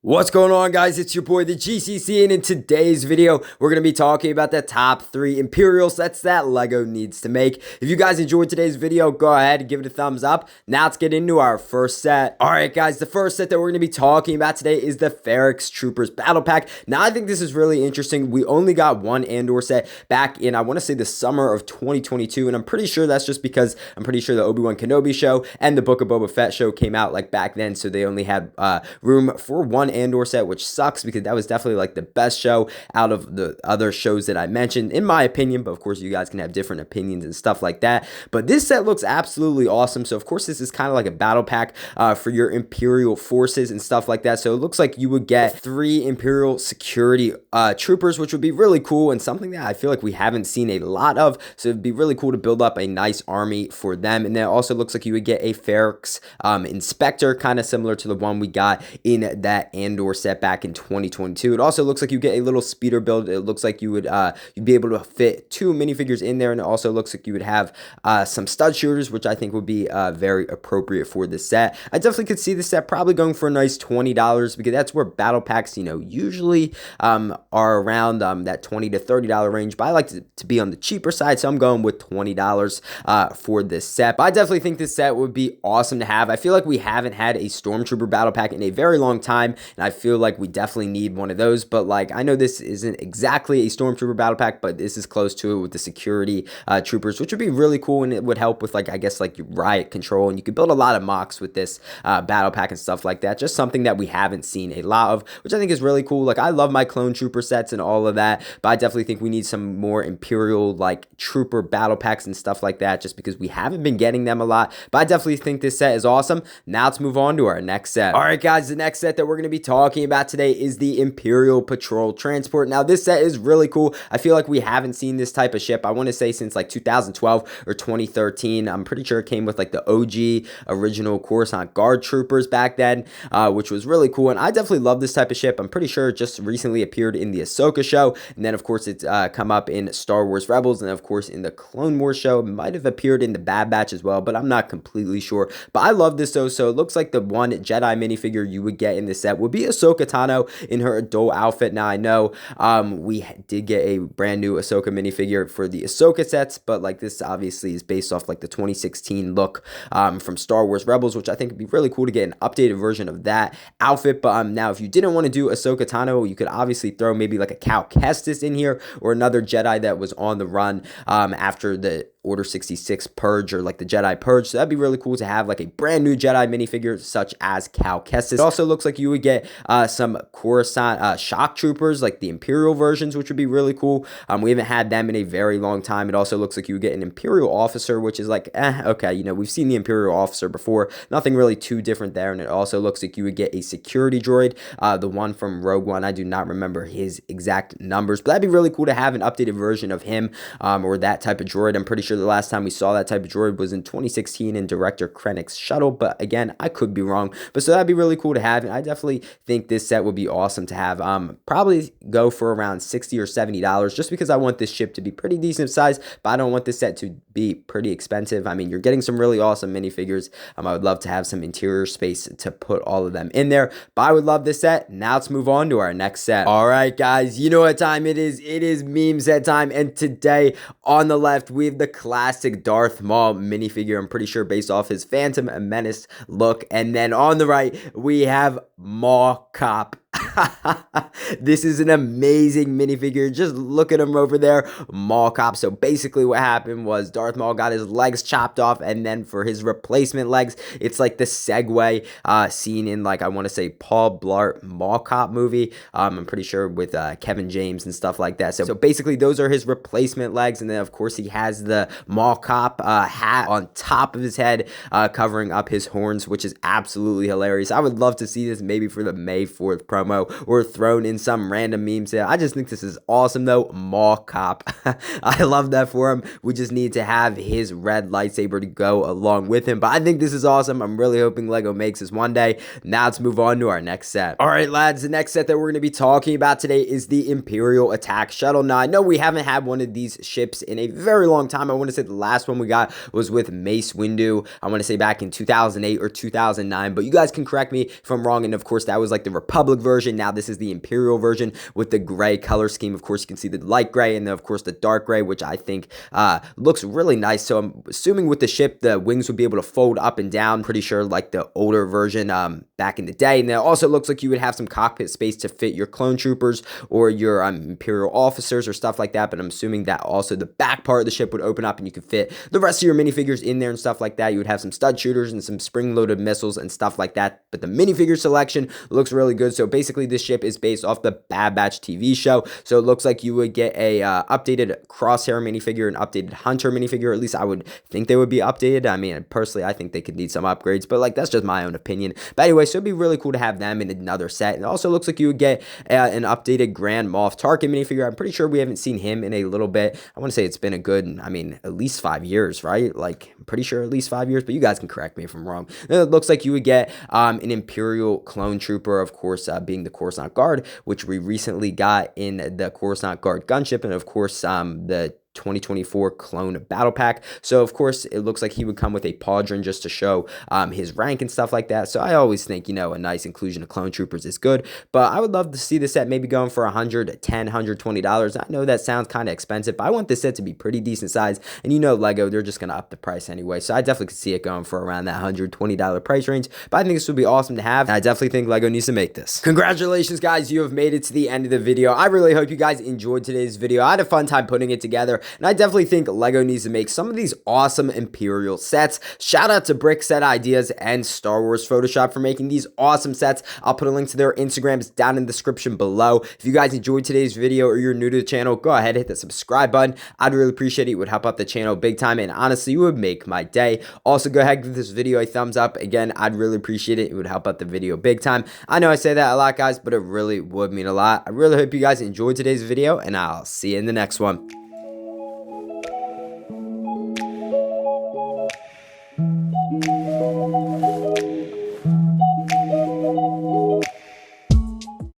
What's going on, guys? It's your boy the GCC, and in today's video we're going to be talking about the top 3 Imperial sets that LEGO needs to make. If you guys enjoyed today's video, go ahead and give it a thumbs up. Now let's get into our first set. Alright guys, the first set that we're going to be talking about today is the Ferrix Troopers Battle Pack. Now I think this is really interesting. We only got one Andor set back in, I want to say, the summer of 2022, and I'm pretty sure that's just because I'm pretty sure the Obi-Wan Kenobi show and the Book of Boba Fett show came out like back then, so they only had room for one Andor set, which sucks because that was definitely like the best show out of the other shows that I mentioned, in my opinion. But of course, you guys can have different opinions and stuff like that. But this set looks absolutely awesome. So of course, this is kind of like a battle pack for your Imperial forces and stuff like that. So it looks like you would get 3 Imperial security troopers, which would be really cool and something that I feel like we haven't seen a lot of. So it'd be really cool to build up a nice army for them. And then it also looks like you would get a Ferrix Inspector, kind of similar to the one we got in that Andor set back in 2022. It also looks like you get a little speeder build. It looks like you would you'd be able to fit 2 minifigures in there, and it also looks like you would have some stud shooters, which I think would be very appropriate for this set. I definitely could see this set probably going for a nice $20 because that's where battle packs, usually are around that $20 to $30 range. But I like to be on the cheaper side, so I'm going with $20 for this set. But I definitely think this set would be awesome to have. I feel like we haven't had a Stormtrooper battle pack in a very long time, and I feel like we definitely need one of those. But like, I know this isn't exactly a Stormtrooper battle pack, but this is close to it with the security troopers, which would be really cool, and it would help with, like, I guess, like your riot control, and you could build a lot of mocks with this battle pack and stuff like that. Just something that we haven't seen a lot of, which I think is really cool. Like, I love my clone trooper sets and all of that, but I definitely think we need some more Imperial like trooper battle packs and stuff like that, just because we haven't been getting them a lot. But I definitely think this set is awesome. Now let's move on to our next set. All right guys, the next set that we're going to be talking about today is the Imperial Patrol Transport. Now this set is really cool. I feel like we haven't seen this type of ship, I want to say, since like 2012 or 2013. I'm pretty sure it came with like the OG original Coruscant Guard Troopers back then, which was really cool, and I definitely love this type of ship. I'm pretty sure it just recently appeared in the Ahsoka show, and then of course it's come up in Star Wars Rebels, and of course in the Clone Wars show. It might have appeared in the Bad Batch as well, but I'm not completely sure. But I love this though. So it looks like the one Jedi minifigure you would get in this set would be Ahsoka Tano in her adult outfit. Now I know we did get a brand new Ahsoka minifigure for the Ahsoka sets, but like, this obviously is based off like the 2016 look from Star Wars Rebels, which I think would be really cool to get an updated version of that outfit. But now if you didn't want to do Ahsoka Tano, you could obviously throw maybe like a Cal Kestis in here, or another Jedi that was on the run after the Order 66 purge, or like the Jedi purge. So that'd be really cool to have like a brand new Jedi minifigure such as Cal Kestis. It also looks like you would get some Coruscant shock troopers, like the Imperial versions, which would be really cool. We haven't had them in a very long time. It also looks like you would get an Imperial officer, which is like, okay, we've seen the Imperial officer before, nothing really too different there. And it also looks like you would get a security droid, the one from Rogue One. I do not remember his exact numbers, but that'd be really cool to have an updated version of him, or that type of droid. I'm pretty sure the last time we saw that type of droid was in 2016 in Director Krennic's shuttle, but again, I could be wrong. But so that'd be really cool to have, and I definitely think this set would be awesome to have. Probably go for around $60 or $70, just because I want this ship to be pretty decent size, but I don't want this set to be pretty expensive. I mean, you're getting some really awesome minifigures. I would love to have some interior space to put all of them in there, but I would love this set. Now let's move on to our next set. All right, guys, you know what time it is. It is meme set time, and today on the left we have the classic Darth Maul minifigure. I'm pretty sure based off his Phantom Menace look, and then on the right we have Maul Cop. This is an amazing minifigure. Just look at him over there, Maul Cop. So basically what happened was Darth Maul got his legs chopped off, and then for his replacement legs, it's like the Segway scene in, like, I want to say Paul Blart Maul Cop movie. I'm pretty sure with Kevin James and stuff like that. So basically those are his replacement legs, and then of course he has the Maul Cop hat on top of his head, covering up his horns, which is absolutely hilarious. I would love to see this maybe for the May 4th promo. video or thrown in some random memes there. I just think this is awesome though. Maul Cop. I love that for him. We just need to have his red lightsaber to go along with him. But I think this is awesome. I'm really hoping LEGO makes this one day. Now let's move on to our next set. All right, lads, the next set that we're going to be talking about today is the Imperial attack shuttle. Now, I know we haven't had one of these ships in a very long time. I want to say the last one we got was with Mace Windu. I want to say back in 2008 or 2009, but you guys can correct me if I'm wrong. And of course, that was like the Republic version. Now this is the Imperial version with the gray color scheme. Of course, you can see the light gray and then of course the dark gray, which I think looks really nice. So I'm assuming with the ship, the wings would be able to fold up and down. Pretty sure like the older version back in the day. And then it also looks like you would have some cockpit space to fit your clone troopers or your Imperial officers or stuff like that. But I'm assuming that also the back part of the ship would open up and you could fit the rest of your minifigures in there and stuff like that. You would have some stud shooters and some spring-loaded missiles and stuff like that. But the minifigure selection looks really good. So basically this ship is based off the Bad Batch TV show. So it looks like you would get a updated Crosshair minifigure, an updated Hunter minifigure. At least I would think they would be updated. I mean, personally, I think they could need some upgrades, but like that's just my own opinion. But anyway, so it'd be really cool to have them in another set. And it also looks like you would get an updated Grand Moff Tarkin minifigure. I'm pretty sure we haven't seen him in a little bit. I want to say it's been a good, I mean, at least 5 years, right? Like, I'm pretty sure at least 5 years, but you guys can correct me if I'm wrong. And it looks like you would get an Imperial clone trooper, of course, being the Coruscant Guard, which we recently got in the Coruscant Guard gunship, and of course, the 2024 clone battle pack. So of course it looks like he would come with a pauldron just to show his rank and stuff like that. So I always think, you know, a nice inclusion of clone troopers is good, but I would love to see this set maybe going for $110, $120. I know that sounds kind of expensive, but I want this set to be pretty decent size, and you know LEGO, they're just going to up the price anyway. So I definitely could see it going for around that $120 price range, but I think this would be awesome to have, and I definitely think LEGO needs to make this. Congratulations guys, you have made it to the end of the video. I really hope you guys enjoyed today's video. I had a fun time putting it together, and I definitely think LEGO needs to make some of these awesome Imperial sets. Shout out to Brick Set Ideas and Star Wars Photoshop for making these awesome sets. I'll put a link to their Instagrams down in the description below. If you guys enjoyed today's video or you're new to the channel, go ahead and hit the subscribe button. I'd really appreciate it. It would help out the channel big time, and honestly, it would make my day. Also, go ahead and give this video a thumbs up. Again, I'd really appreciate it. It would help out the video big time. I know I say that a lot, guys, but it really would mean a lot. I really hope you guys enjoyed today's video, and I'll see you in the next one.